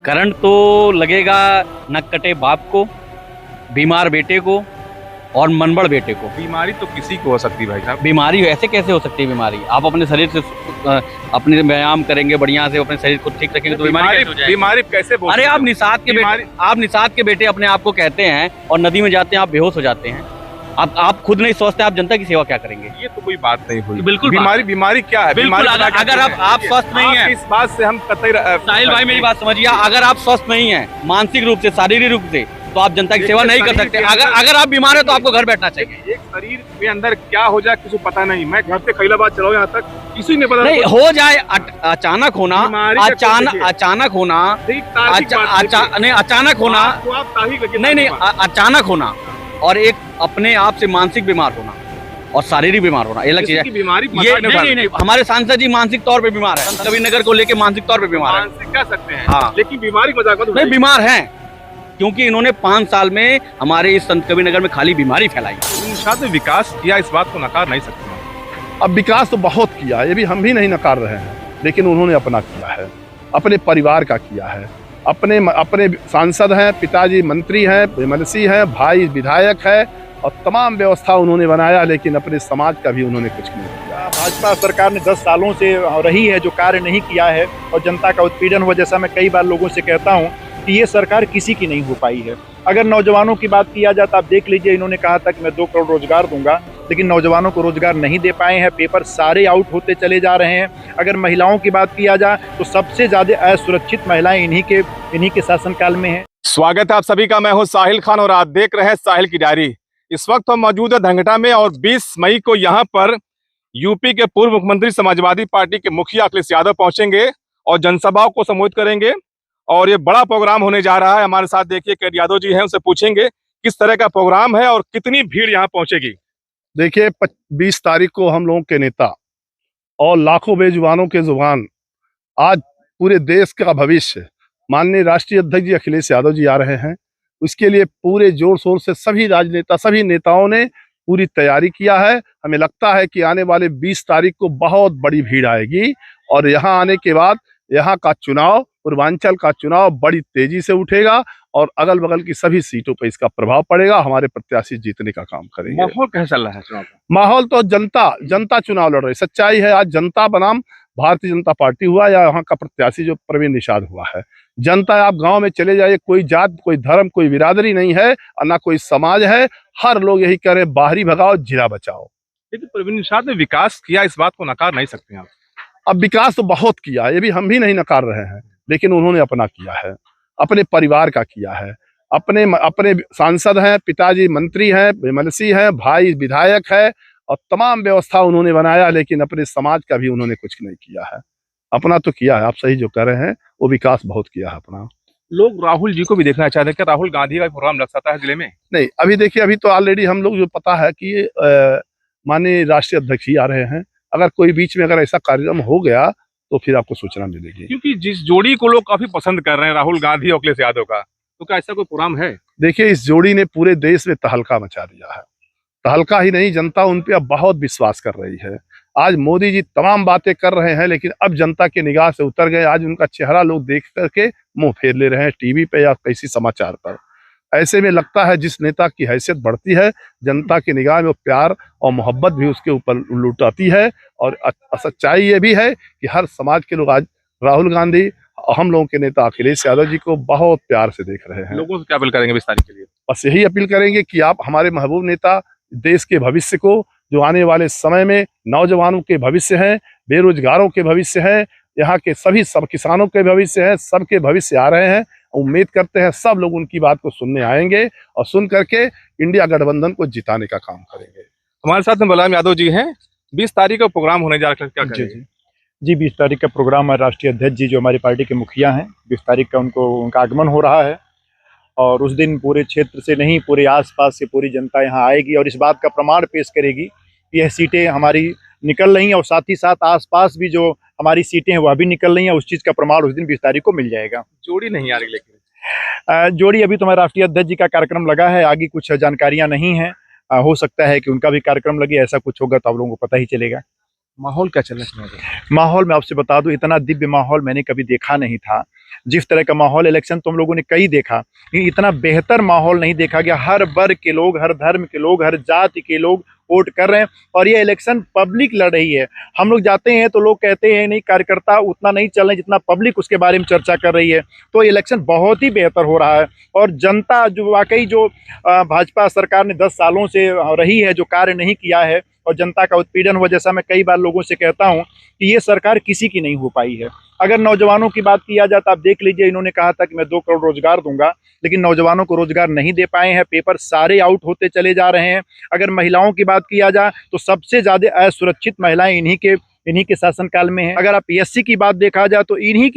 Current तो लगेगा नक कटे बाप को, बीमार बेटे को और मनबड़ बेटे को। बीमारी तो किसी को हो सकती है भाई साहब। बीमारी ऐसे कैसे हो सकती है बीमारी? आप अपने शरीर से अपने व्यायाम करेंगे, बढ़िया से अपने शरीर को ठीक रखेंगे तो बीमारी कैसे हो जाएगी? बीमारी कैसे बोल अरे सकते आप हो? निषाद के बेटे, आप निषाद के बेटे अपने आप को कहते हैं और नदी में जाते हैं आप बेहोश हो जाते हैं। आप खुद नहीं सोचते, आप जनता की सेवा क्या करेंगे? ये तो कोई बात नहीं हुई। बिल्कुल बीमारी क्या है? बिल्कुल, अगर आप स्वस्थ नहीं हैं, इस बात से हम कतई साहिल भाई मेरी बात समझिए, अगर आप स्वस्थ नहीं हैं मानसिक रूप से, शारीरिक रूप से, तो आप जनता की सेवा नहीं कर सकते। अगर आप बीमार है तो आपको घर बैठना चाहिए। एक शरीर के अंदर क्या हो जाए किसी को पता नहीं। मैं घर से खैलाबाद चला यहाँ तक, किसी ने पता नहीं हो जाए। अचानक होना, अचानक होना, नहीं अचानक होना, नहीं अचानक होना और एक अपने आप से मानसिक बीमार होना और शारीरिक बीमार होना अलग चीज है। बीमारी नहीं, हमारे सांसद जी मानसिक तौर पे बीमार है, कवि नगर को लेके मानसिक तौर पे बीमार है। मानसिक कह सकते हैं हाँ, लेकिन बीमारी मजाक मत नहीं, बीमार हैं क्योंकि इन्होंने 5 साल में हमारे इस संत कबीर नगर में खाली बीमारी फैलाई। निषाद ने विकास किया, इस बात को नकार नहीं सकते। अब विकास तो बहुत किया, ये भी हम भी नहीं नकार रहे हैं, लेकिन उन्होंने अपना किया है, अपने परिवार का किया है। अपने सांसद हैं, पिताजी मंत्री हैं, एमएलसी हैं, भाई विधायक है और तमाम व्यवस्था उन्होंने बनाया, लेकिन अपने समाज का भी उन्होंने कुछ नहीं किया। भाजपा सरकार ने 10 सालों से रही है, जो कार्य नहीं किया है और जनता का उत्पीड़न हुआ। जैसा मैं कई बार लोगों से कहता हूं कि ये सरकार किसी की नहीं हो पाई है। अगर नौजवानों की बात किया जाए तो आप देख लीजिए, इन्होंने कहा था कि मैं 2 करोड़ रोजगार दूंगा, लेकिन नौजवानों को रोजगार नहीं दे पाए हैं। पेपर सारे आउट होते चले जा रहे हैं। अगर महिलाओं की बात किया जाए तो सबसे ज्यादा असुरक्षित महिलाएं इन्हीं के शासनकाल में है। स्वागत है आप सभी का, मैं हूं साहिल खान और आप देख रहे हैं साहिल की डायरी। इस वक्त हम मौजूद है धंगटा में और 20 मई को यहाँ पर यूपी के पूर्व मुख्यमंत्री समाजवादी पार्टी के मुखिया अखिलेश यादव पहुंचेंगे और जनसभाओं को संबोधित करेंगे और ये बड़ा प्रोग्राम होने जा रहा है। हमारे साथ देखिए के यादव जी हैं, उनसे पूछेंगे किस तरह का प्रोग्राम है और कितनी भीड़ यहाँ पहुंचेगी। देखिए 20 तारीख को हम लोगों के नेता और लाखों बेजुबानों के जुबान, आज पूरे देश का भविष्य माननीय राष्ट्रीय अध्यक्ष जी अखिलेश यादव जी आ रहे हैं। उसके लिए पूरे जोर शोर से सभी नेताओं ने पूरी तैयारी किया है। हमें लगता है कि आने वाले 20 तारीख को बहुत बड़ी भीड़ आएगी और यहाँ आने के बाद यहाँ का चुनाव, पूर्वांचल का चुनाव बड़ी तेजी से उठेगा और अगल बगल की सभी सीटों पर इसका प्रभाव पड़ेगा। हमारे प्रत्याशी जीतने का काम करेंगे। माहौल कैसा चल रहा है चुनाव का? माहौल तो जनता चुनाव लड़ रही। सच्चाई है, आज जनता बनाम भारतीय जनता पार्टी हुआ या यहाँ का प्रत्याशी जो प्रवीण निषाद हुआ है। जनता, आप गांव में चले जाइए, कोई जात, कोई धर्म, कोई बिरादरी नहीं है और ना कोई समाज है। हर लोग यही कह रहे हैं, बाहरी भगाओ, जिला बचाओ। लेकिन प्रवीण निषाद ने विकास किया, इस बात को नकार नहीं सकते आप। अब विकास तो बहुत किया, ये भी हम भी नहीं नकार रहे हैं, लेकिन उन्होंने अपना किया है, अपने परिवार का किया है। अपने सांसद हैं, पिताजी मंत्री हैं, एमएलसी हैं, भाई विधायक है और तमाम व्यवस्था उन्होंने बनाया, लेकिन अपने समाज का भी उन्होंने कुछ नहीं किया है। अपना तो किया है, आप सही जो कह रहे हैं, वो विकास बहुत किया है अपना। लोग राहुल जी को भी देखना चाहते हैं, क्या राहुल गांधी का प्रोग्राम लग सकता है जिले में? नहीं, अभी देखिए, अभी तो ऑलरेडी हम लोग जो पता है कि माननीय राष्ट्रीय अध्यक्ष ही आ रहे हैं। अगर कोई बीच में अगर ऐसा कार्यक्रम हो गया तो फिर आपको सूचना मिलेगी, क्योंकि जिस जोड़ी को लोग काफी पसंद कर रहे हैं, राहुल गांधी और अखिलेश यादव का, तो क्या ऐसा कोई प्रोग्राम है? देखिए, इस जोड़ी ने पूरे देश में तहलका मचा दिया है। तहलका ही नहीं, जनता उन पे अब बहुत विश्वास कर रही है। आज मोदी जी तमाम बातें कर रहे हैं, लेकिन अब जनता की निगाह से उतर गए। आज उनका चेहरा लोग देख करके मुंह फेर ले रहे हैं टीवी पे या किसी समाचार पर। ऐसे में लगता है जिस नेता की हैसियत बढ़ती है, जनता की निगाह में वो प्यार और मोहब्बत भी उसके ऊपर लुटाती है। और सच्चाई ये भी है कि हर समाज के लोग आज राहुल गांधी और हम लोगों के नेता अखिलेश यादव जी को बहुत प्यार से देख रहे हैं। लोगों से क्या अपील करेंगे 20 तारीख के लिए? बस यही अपील करेंगे कि आप हमारे महबूब नेता, देश के भविष्य को, जो आने वाले समय में नौजवानों के भविष्य हैं, बेरोजगारों के भविष्य हैं, यहाँ के सब किसानों के भविष्य हैं, सबके भविष्य आ रहे हैं। उम्मीद करते हैं सब लोग उनकी बात को सुनने आएंगे और सुन करके इंडिया गठबंधन को जिताने का काम करेंगे। हमारे साथ में बलराम यादव जी हैं। 20 तारीख का प्रोग्राम होने जा रहा है, क्या करेंगे? जी 20 तारीख का प्रोग्राम है। राष्ट्रीय अध्यक्ष जी जो हमारी पार्टी के मुखिया हैं, 20 तारीख का उनका आगमन हो रहा है और उस दिन पूरे क्षेत्र से नहीं, पूरे आसपास से पूरी जनता यहाँ आएगी और इस बात का प्रमाण पेश करेगी कि यह सीटें हमारी निकल रही हैं और साथ ही साथ आसपास भी जो हमारी सीटें हैं वह भी निकल रही हैं। उस चीज़ का प्रमाण उस दिन 20 तारीख को मिल जाएगा। जोड़ी नहीं आ रही, लेकिन जोड़ी अभी तो हमारे राष्ट्रीय अध्यक्ष जी का कार्यक्रम लगा है, आगे कुछ जानकारियां नहीं है। हो सकता है कि उनका भी कार्यक्रम लगे, ऐसा कुछ होगा तो आप लोगों को पता ही चलेगा। माहौल क्या चल रहा है? माहौल मैं आपसे बता दूं, इतना दिव्य माहौल मैंने कभी देखा नहीं था। जिस तरह का माहौल इलेक्शन तो हम लोगों ने कई देखा, लेकिन इतना बेहतर माहौल नहीं देखा गया। हर वर्ग के लोग, हर धर्म के लोग, हर जाति के लोग वोट कर रहे हैं और ये इलेक्शन पब्लिक लड़ रही है। हम लोग जाते हैं तो लोग कहते हैं नहीं, कार्यकर्ता उतना नहीं चल रहे जितना पब्लिक उसके बारे में चर्चा कर रही है। तो इलेक्शन बहुत ही बेहतर हो रहा है और जनता जो वाकई जो भाजपा सरकार ने 10 सालों से रही है, जो कार्य नहीं किया है और जनता का उत्पीड़न हुआ, जैसा मैं कई बार लोगों से कहता हूं कि ये सरकार किसी की नहीं हो पाई है। अगर नौजवानों की बात किया जाए तो आप देख लीजिए, इन्होंने कहा था कि मैं 2 करोड़ रोजगार दूंगा, लेकिन नौजवानों को रोजगार नहीं दे पाए हैं। पेपर सारे आउट होते चले जा रहे हैं। अगर महिलाओं की बात किया जाए तो सबसे ज्यादा असुरक्षित महिलाएं इन्हीं के शासनकाल में है। अगर आप एससी की बात देखा जाए तो इन्हीं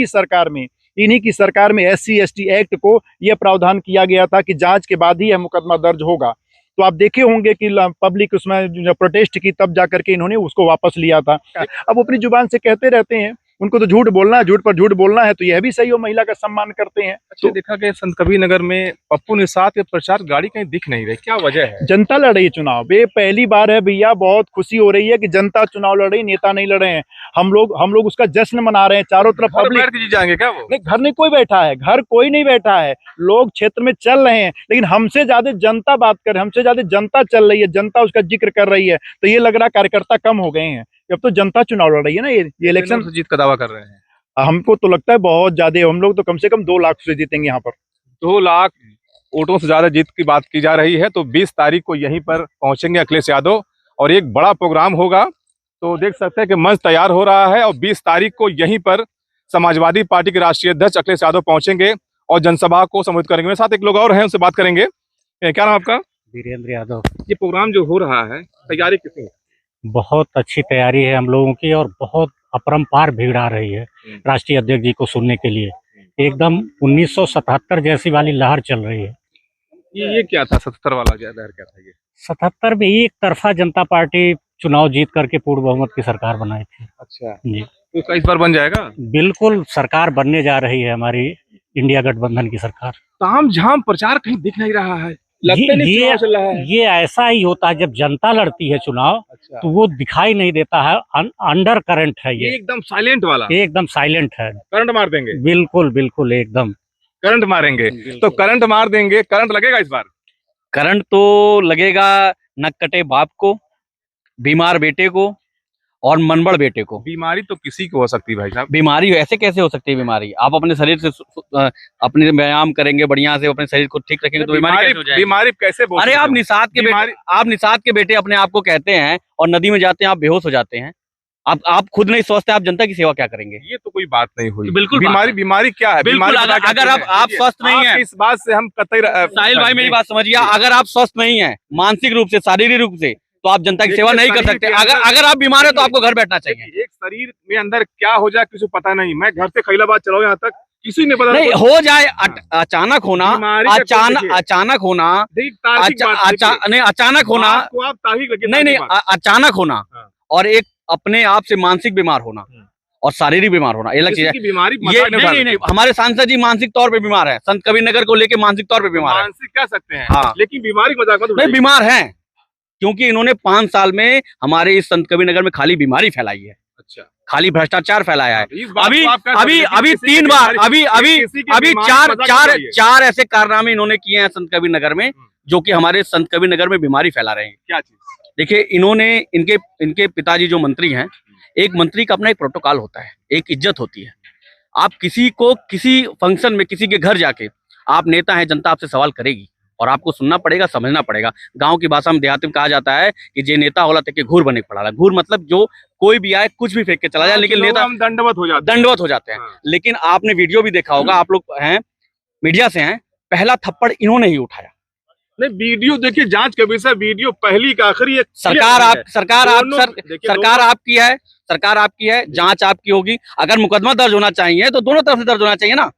की सरकार में SC/ST एक्ट को यह प्रावधान किया गया था कि जांच के बाद ही यह मुकदमा दर्ज होगा। तो आप देखे होंगे कि पब्लिक उसमें प्रोटेस्ट की, तब जाकर के इन्होंने उसको वापस लिया था। अब अपनी जुबान से कहते रहते हैं, उनको तो झूठ बोलना है, झूठ पर झूठ बोलना है, तो यह भी सही हो, महिला का सम्मान करते हैं। तो देखा गया संत कबीर नगर में पप्पू निषाद के प्रचार गाड़ी कहीं दिख नहीं रही, क्या वजह है? जनता लड़ रही है चुनाव। ये पहली बार है भैया, बहुत खुशी हो रही है कि जनता चुनाव लड़ रही, नेता नहीं लड़ रहे हैं। हम लोग उसका जश्न मना रहे हैं। चारों तरफ पब्लिक जीत जाएंगे क्या वो? नहीं, घर नहीं कोई बैठा है, घर कोई नहीं बैठा है, लोग क्षेत्र में चल रहे हैं, लेकिन हमसे ज्यादा जनता बात कर रही है, हमसे ज्यादा जनता चल रही है, जनता उसका जिक्र कर रही है। तो ये लग रहा कार्यकर्ता कम हो गए हैं। अब तो जनता चुनाव लड़ रही है ना, ये इलेक्शन जीत का दावा कर रहे हैं। हमको तो लगता है बहुत ज्यादा, हम लोग तो कम से कम 2 लाख से जीतेंगे यहाँ पर। 2 लाख वोटों से ज्यादा जीत की बात की जा रही है। तो 20 तारीख को यहीं पर पहुंचेंगे अखिलेश यादव और एक बड़ा प्रोग्राम होगा। तो देख सकते हैं कि मंच तैयार हो रहा है और 20 तारीख को यहीं पर समाजवादी पार्टी के राष्ट्रीय अध्यक्ष अखिलेश यादव पहुंचेंगे और जनसभा को संबोधित करेंगे। मेरे साथ एक लोग और हैं, उनसे बात करेंगे। क्या नाम आपका? वीरेंद्र यादव। ये प्रोग्राम जो हो रहा है, तैयारी कितनी है? बहुत अच्छी तैयारी है हम लोगों की और बहुत अपरंपार भीड़ आ रही है राष्ट्रीय अध्यक्ष जी को सुनने के लिए। एकदम 1977 जैसी वाली लहर चल रही है। ये क्या था 77 वाला लहर क्या था? ये 77 में एक तरफा जनता पार्टी चुनाव जीत करके पूर्ण बहुमत की सरकार बनाई थी। अच्छा जी, तो इस बार बन जाएगा? बिल्कुल सरकार बनने जा रही है हमारी इंडिया गठबंधन की सरकार। ताम झाम प्रचार कहीं दिख नहीं रहा है, लगता नहीं चुनाव चल रहा है। ये ऐसा ही होता है जब जनता लड़ती है चुनाव। अच्छा। तो वो दिखाई नहीं देता है, अंडर करंट है ये एकदम साइलेंट वाला, एकदम साइलेंट है। करंट मार देंगे? बिल्कुल बिल्कुल एकदम करंट मारेंगे। तो करंट मार देंगे, करंट लगेगा इस बार? करंट तो लगेगा नक कटे बाप को, बीमार बेटे को और मनबड़ बेटे को। बीमारी तो किसी को हो सकती है भाई साहब। बीमारी ऐसे कैसे हो सकती है? बीमारी आप अपने शरीर से अपने व्यायाम करेंगे, बढ़िया से अपने शरीर को ठीक रखेंगे तो बीमारी कैसे हो जाएगी? बीमारी कैसे? अरे आप निषाद के बेटे अपने आप को कहते हैं और नदी में जाते हैं, आप बेहोश हो जाते हैं। आप खुद नहीं सोचते, आप जनता की सेवा क्या करेंगे? ये तो कोई बात नहीं हुई। बिल्कुल बीमारी क्या है? बिल्कुल, अगर आप स्वस्थ नहीं है, इस बात से हम कतई साहिल भाई मेरी बात समझिए, अगर आप स्वस्थ नहीं है मानसिक रूप से, शारीरिक रूप से, तो आप जनता की सेवा नहीं कर सकते। अगर आप बीमार है तो आपको घर बैठना चाहिए। एक शरीर में अंदर क्या हो जाए किसी को पता नहीं। मैं घर से खैलाबाद चला यहाँ तक, किसी ने पता नहीं। हो जाए अचानक होना, अचानक होना, अचानक होना, नहीं अचानक होना और एक अपने आप से मानसिक बीमार होना और शारीरिक बीमार होना, ये अलग चीज है। बीमारी नहीं, हमारे सांसद जी मानसिक तौर पे बीमार है, संत कबीर नगर को लेके मानसिक तौर पे बीमार है। मानसिक कह सकते हैं हाँ, लेकिन बीमारी मजाक मत नहीं, बीमार है क्योंकि इन्होंने 5 साल में हमारे इस संत कबीर नगर में खाली बीमारी फैलाई है। अच्छा, खाली भ्रष्टाचार फैलाया है। अभी 3 बार अभी चार ऐसे कारनामे इन्होंने किए हैं संत कबीर नगर में, जो कि हमारे संत कबीर नगर में बीमारी फैला रहे हैं। क्या चीज? देखिए, इन्होंने इनके पिताजी जो मंत्री हैं, एक मंत्री का अपना एक प्रोटोकॉल होता है, एक इज्जत होती है। आप किसी को किसी फंक्शन में किसी के घर जाके, आप नेता हैं, जनता आपसे सवाल करेगी और आपको सुनना पड़ेगा, समझना पड़ेगा। गांव की भाषा में, देहात में कहा जाता है कि जे नेता होला तक के घूर बने पड़ा रहा। घूर मतलब जो कोई भी आए कुछ भी फेंक के चला जाए, लेकिन नेता दंडवत हो जाते हैं। लेकिन आपने वीडियो भी देखा होगा, आप लोग हैं मीडिया से हैं, पहला थप्पड़ इन्होंने ही उठाया। नहीं, वीडियो देखिए, जांच का विषय वीडियो पहली का आखिरी। सरकार आपकी है, जांच आपकी होगी। अगर मुकदमा दर्ज होना चाहिए तो दोनों तरफ से दर्ज होना चाहिए ना।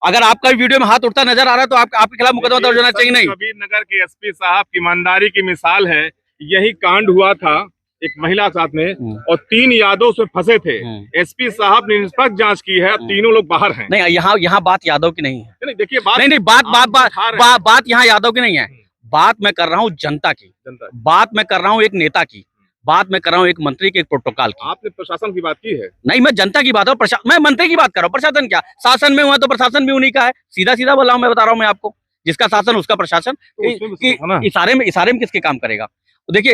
अगर आपका वीडियो में हाथ उठता नजर आ रहा है तो आपके खिलाफ मुकदमा दर्ज होना चाहिए। नहीं, कबीर नगर के एसपी साहब की ईमानदारी की मिसाल है। यही कांड हुआ था एक महिला साथ में और 3 यादव उसमें फंसे थे। एसपी साहब ने निष्पक्ष जांच की है, तीनों लोग बाहर हैं। नहीं, यहाँ बात यादव की नहीं है। देखिए, बात यहाँ यादव की नहीं है। बात मैं कर रहा हूँ जनता की, बात मैं कर रहा हूँ एक नेता की, बात मैं कर रहा हूँ एक मंत्री के एक प्रोटोकॉल की। आपने प्रशासन की बात की है। नहीं, मैं जनता की बात और मैं मंत्री की बात कर रहा हूँ। प्रशासन क्या, शासन में हुआ तो प्रशासन भी उन्हीं का है। सीधा सीधा बोला हूँ, मैं बता रहा हूँ मैं आपको, जिसका शासन उसका प्रशासन। तो उसमें भी है ना। इशारे में किसके काम करेगा? तो देखिए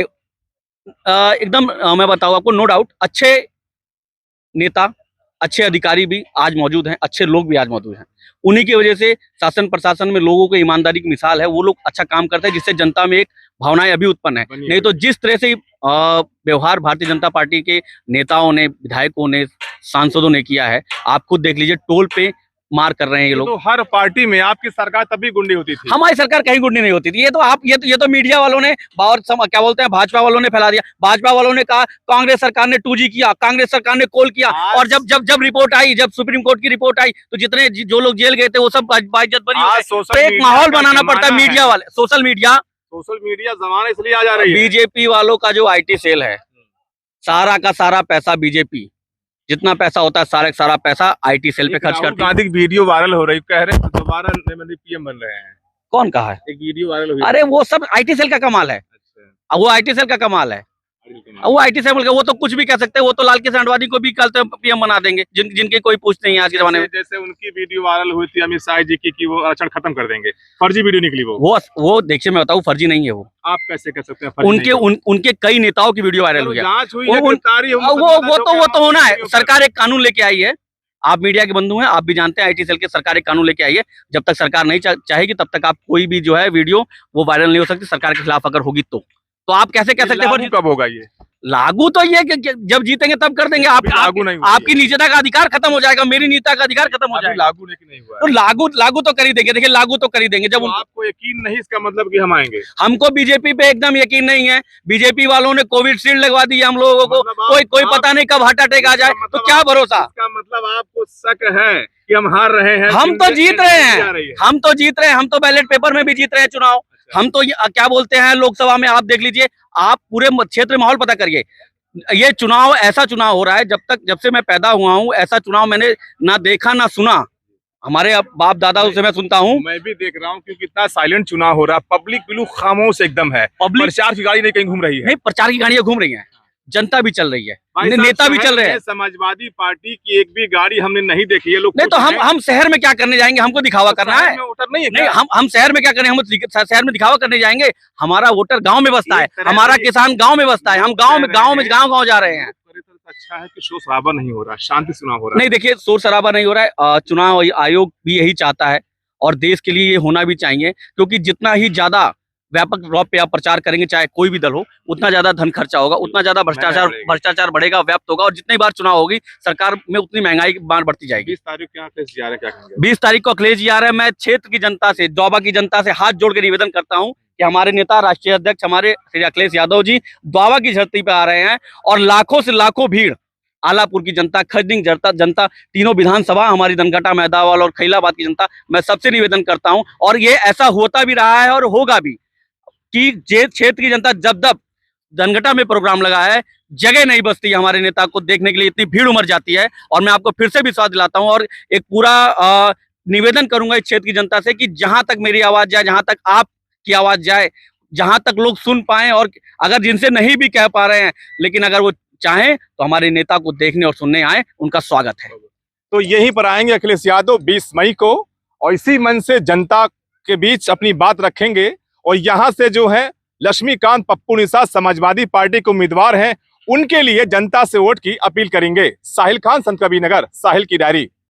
एकदम मैं बताऊँ आपको, नो डाउट अच्छे नेता, अच्छे अधिकारी भी आज मौजूद हैं, अच्छे लोग भी आज मौजूद हैं। उन्हीं की वजह से शासन प्रशासन में लोगों को ईमानदारी की मिसाल है। वो लोग अच्छा काम करते हैं, जिससे जनता में एक भावनाएं अभी उत्पन्न है। नहीं तो जिस तरह से व्यवहार भारतीय जनता पार्टी के नेताओं ने, विधायकों ने, सांसदों ने किया है, आप खुद देख लीजिए, टोल पे मार कर रहे हैं ये लोग। तो हर पार्टी में आपकी सरकार तभी गुंडी होती थी। हमारी सरकार कहीं गुंडी नहीं होती थी। ये तो मीडिया वालों ने और क्या बोलते हैं, भाजपा वालों ने फैला दिया। भाजपा वालों ने कहा कांग्रेस सरकार ने 2G किया, कांग्रेस सरकार ने कोल किया, और जब रिपोर्ट आई, जब सुप्रीम कोर्ट की रिपोर्ट आई, तो जितने जो लोग जेल गए थे वो सब बाइज्जत बरी हो गए। तो एक माहौल बनाना पड़ता है मीडिया वाले, सोशल मीडिया जमाना इसलिए आ जा रही है। बीजेपी वालों का जो IT सेल है, सारा का सारा पैसा बीजेपी, जितना पैसा होता है सारा का सारा पैसा IT सेल पे खर्च करती है। गांधी की वीडियो वायरल हो रही, कह रहे हैं दोबारा नरेंद्र मोदी PM बन रहे हैं। कौन कहा है? एक वीडियो वायरल हुई। अरे वो सब IT सेल का कमाल है। अच्छा, वो IT सेल का कमाल है। वो IT सेल का, वो तो कुछ भी कह सकते हैं। वो तो लाल कृष्ण आडवाणी को भी कल तो PM बना देंगे, जिनके कोई पूछ नहीं है आज के जमाने में। जैसे उनकी वीडियो वायरल हुई थी अमित शाह जी की कि वो आरक्षण खत्म कर देंगे, फर्जी वीडियो निकली वो देखिए, मैं बताऊं, फर्जी नहीं है वो। आप कैसे कह सकते हैं फर्जी? उनके कई नेताओं की वीडियो वायरल हुई है। जांच हुई है, गिरफ्तारी हुई, वो तो होना है। सरकार एक कानून लेके आई है, आप मीडिया के बंधु हैं, आप भी जानते हैं, IT सेल के सरकार एक कानून लेके आई है। जब तक सरकार नहीं चाहेगी तब तक आप कोई भी जो है वीडियो वो वायरल नहीं हो सकती, सरकार के खिलाफ अगर होगी तो आप कैसे कह सकते हैं? कब होगा ये लागू? तो ये कि जब जीतेंगे तब कर देंगे। लागू नहीं, आपकी निजता का अधिकार खत्म हो जाएगा, मेरी निजता का अधिकार खत्म हो जाएगा। लागू लेकिन नहीं हुआ। तो लागू तो कर ही देंगे। देखिए लागू तो कर ही देंगे। जब तो आपको यकीन नहीं, इसका मतलब कि हम आएंगे? हमको बीजेपी पे एकदम यकीन नहीं है। बीजेपी वालों ने कोविशील्ड लगवा दी है हम लोगों को। कोई पता नहीं कब हार्ट अटैक आ जाए, तो क्या भरोसा? इसका मतलब आपको शक है कि हम हार रहे हैं? हम तो जीत रहे हैं, हम तो जीत रहे हैं। हम तो बैलेट पेपर में भी जीत रहे हैं चुनाव। हम तो क्या बोलते हैं, लोकसभा में आप देख लीजिए, आप पूरे क्षेत्र माहौल पता करिए। ये चुनाव ऐसा चुनाव हो रहा है, जब से मैं पैदा हुआ हूँ ऐसा चुनाव मैंने ना देखा ना सुना। हमारे अब बाप दादा से मैं सुनता हूँ। मैं भी देख रहा हूँ क्योंकि इतना साइलेंट चुनाव हो रहा है, पब्लिक बिल्कुल खामोश एकदम है। प्रचार की गाड़ी नहीं कहीं घूम रही है। नहीं, प्रचार की गाड़ियां घूम रही हैं, जनता भी चल रही है, नेता भी चल रहे हैं। समाजवादी पार्टी की एक भी गाड़ी हमने नहीं देखी है। लोग नहीं तो हम शहर में क्या करने जाएंगे? हमको दिखावा करना है? वोटर नहीं है? नहीं, हम शहर में क्या करें? हम शहर में दिखावा करने जाएंगे? हमारा वोटर गांव में बसता है, हमारा किसान गांव में बसता है। हम गांव जा रहे हैं। अच्छा है कि शोर शराबा नहीं हो रहा, शांति चुनाव हो रहा है। नहीं देखिए, शोर शराबा नहीं हो रहा है। चुनाव आयोग भी यही चाहता है और देश के लिए ये होना भी चाहिए, क्योंकि जितना ही ज्यादा व्यापक रूप पे आप प्रचार करेंगे, चाहे कोई भी दल हो, उतना ज्यादा धन खर्चा होगा, उतना ज्यादा भ्रष्टाचार बढ़ेगा, व्याप्त होगा, और जितनी बार चुनाव होगी सरकार में उतनी महंगाई की मार बढ़ती जाएगी। 20 तारीख को अखिलेश जी आ रहे हैं, क्या कहेंगे? 20 तारीख को अखिलेश जी आ रहे हैं। मैं क्षेत्र की जनता से, द्वाबा की जनता से हाथ जोड़ के निवेदन करता हूँ कि हमारे नेता, राष्ट्रीय अध्यक्ष हमारे श्री अखिलेश यादव जी द्वाबा की धरती पे आ रहे हैं, और लाखों से लाखों भीड़, आलापुर की जनता, खरदिंग जनता, तीनों विधानसभा, हमारी धनघटा, मैदावाल और खैलाबाद की जनता, मैं सबसे निवेदन करता हूं, और ये ऐसा होता भी रहा है और होगा भी, कि क्षेत्र की जनता जब धनघटा में प्रोग्राम लगा है, जगह नहीं बचती हमारे नेता को देखने के लिए, इतनी भीड़ उमड़ जाती है। और मैं आपको फिर से विश्वास दिलाता हूं, और एक पूरा निवेदन करूंगा इस क्षेत्र की जनता से कि जहां तक मेरी आवाज जाए, जहां तक आपकी आवाज जाए, जहां तक लोग सुन पाए, और अगर जिनसे नहीं भी कह पा रहे हैं, लेकिन अगर वो चाहें तो हमारे नेता को देखने और सुनने आए, उनका स्वागत है। तो यहीं पर आएंगे अखिलेश यादव 20 मई को, और इसी मन से जनता के बीच अपनी बात रखेंगे। और यहाँ से जो है लक्ष्मीकांत पप्पू निषाद समाजवादी पार्टी के उम्मीदवार हैं, उनके लिए जनता से वोट की अपील करेंगे। साहिल खान, संत कबीर नगर, साहिल की डायरी।